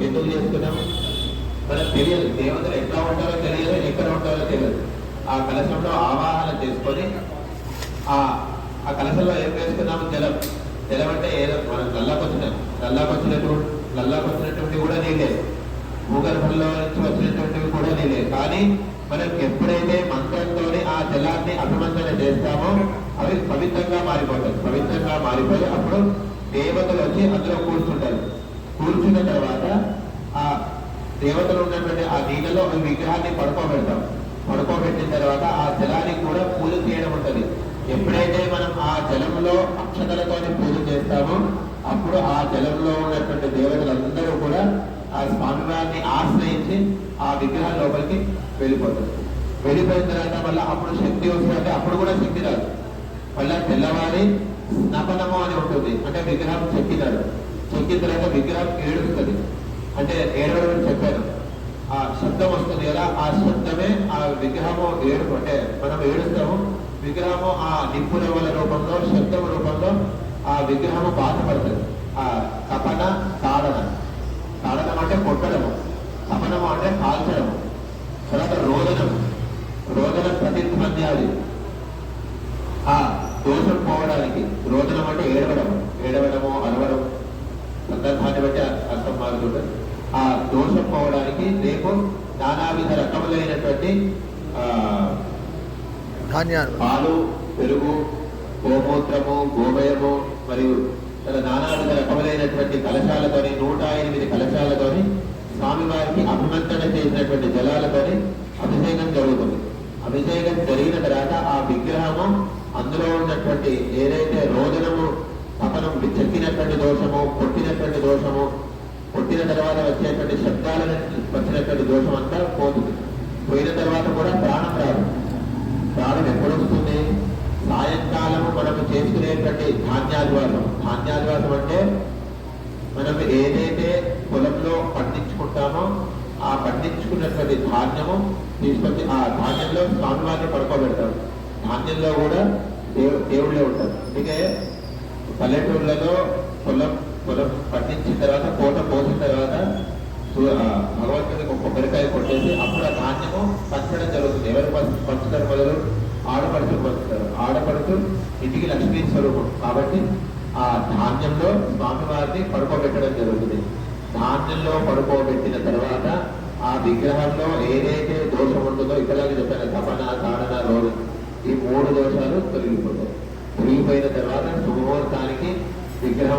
ఎందుకు చేసుకున్నాం? మనకు తెలియదు, దేవతలు ఎట్లా ఉంటారో తెలియదు, ఎక్కడ ఉంటారో తెలియదు. ఆ కలశంలో ఆవాహన చేసుకొని ఆ కలశంలో ఏం వేసుకున్నాము? జలం. జలం అంటే ఏదో మనం నల్లాకొచ్చినటువంటి కూడా నీళ్ళే, భూగర్భంలో నుంచి వచ్చినటువంటివి కూడా నీళ్ళే. కానీ మనం ఎప్పుడైతే మంత్రంతో ఆ జలాన్ని అభిమంత్రణ చేస్తామో అవి పవిత్రంగా మారిపోతాయి. పవిత్రంగా మారిపోయి అప్పుడు దేవతలు వచ్చి అందులో కూర్చుంటారు. కూర్చున్న తర్వాత ఆ దేవతలు ఉన్నటువంటి ఆ నీళ్ళలో ఒక విగ్రహాన్ని పడుకోబెడతాం. పడుకోబెట్టిన తర్వాత ఆ జలానికి కూడా పూజ చేయడం ఉంటుంది. ఎప్పుడైతే మనం ఆ జలంలో అక్షతలతో పూజ చేస్తామో అప్పుడు ఆ జలంలో ఉన్నటువంటి దేవతలందరూ కూడా ఆ స్వామివారిని ఆశ్రయించి ఆ విగ్రహం లోపలికి వెళ్ళిపోతారు. వెళ్ళిపోయిన తర్వాత మళ్ళీ అప్పుడు శక్తి వస్తుందంటే అప్పుడు కూడా శక్తి రాదు. మళ్ళీ తెల్లవారి స్నపనము అని ఉంటుంది, అంటే విగ్రహం చెక్కినాడు. చెక్కిన తర్వాత విగ్రహం ఏడుస్తుంది. అంటే ఏడవడం చెప్పాను, ఆ శబ్దం వస్తుంది కదా, ఆ శబ్దమే ఆ విగ్రహము అంటే మనం ఏడుస్తాము. విగ్రహము ఆ నిప్పురవల రూపంలో, శబ్దం రూపంలో ఆ విగ్రహము బాధపడుతుంది. ఆ తపన తాడన. తాడనం అంటే కొట్టడము, తపనము అంటే కాల్చడము. తర్వాత రోదనం ప్రతిధ్వన్యాది. ఆ దోషం పోవడానికి రోదనం అంటే ఏడవడము అరవడం, సందర్భాన్ని బట్టి అర్థం మారుతుంటుంది. ఆ దోషం పోవడానికి రేపు నానావిధ రకములైనటువంటి పాలు, పెరుగు, గోమూత్రము, గోమయము మరియు నానావిధ రకములైనటువంటి కలశాలతోని 108 కలశాలతోని స్వామివారికి అభిమంత్రణ చేసినటువంటి జలాలతోని అభిషేకం జరుగుతుంది. అభిషేకం జరిగిన తర్వాత ఆ విగ్రహము అందులో ఉన్నటువంటి ఏదైతే రోదనము తపనం చెక్కినటువంటి దోషము, కొట్టినటువంటి దోషము, కొట్టిన తర్వాత వచ్చేటువంటి శబ్దాలను వచ్చినటువంటి దోషం అంతా పోతుంది. పోయిన తర్వాత కూడా ప్రాణం రాదు. ప్రాణం ఎప్పుడు వస్తుంది? సాయంకాలము మనము చేసుకునేటువంటి ధాన్యాదివాసం. ధాన్యాదివాసం అంటే మనం ఏదైతే పొలంలో పండించుకుంటామో ఆ పండించుకున్నటువంటి ధాన్యము తీసుకొచ్చి ఆ ధాన్యంలో స్వామివారిని పడుకోబెడతారు. ధాన్యంలో కూడా దేవుళ్ళే ఉంటారు. అందుకే పల్లెటూళ్ళలో పొలం పండించిన తర్వాత కోట పోసిన తర్వాత భగవంతుడికి ఒక కొబ్బరికాయ కొట్టేసి అప్పుడు ఆ ధాన్యము పంచడం జరుగుతుంది. ఎవరు పంచుతారు? మొదలు ఆడపడుచులు పంచుతారు. ఆడపడుచు ఇంటికి లక్ష్మీ స్వరూపం కాబట్టి ఆ ధాన్యంలో స్వామివారిని పడుకోబెట్టడం జరుగుతుంది. ధాన్యంలో పడుకోబెట్టిన తర్వాత ఆ విగ్రహంలో ఏదైతే దోషం ఉంటుందో, ఇక్కడ చెప్పాను తపన, తాడన, రోదన, ఈ 3 దోషాలు తొలగిపోతాయి. తొలగిపోయిన తర్వాత శుభముహూర్తానికి విగ్రహం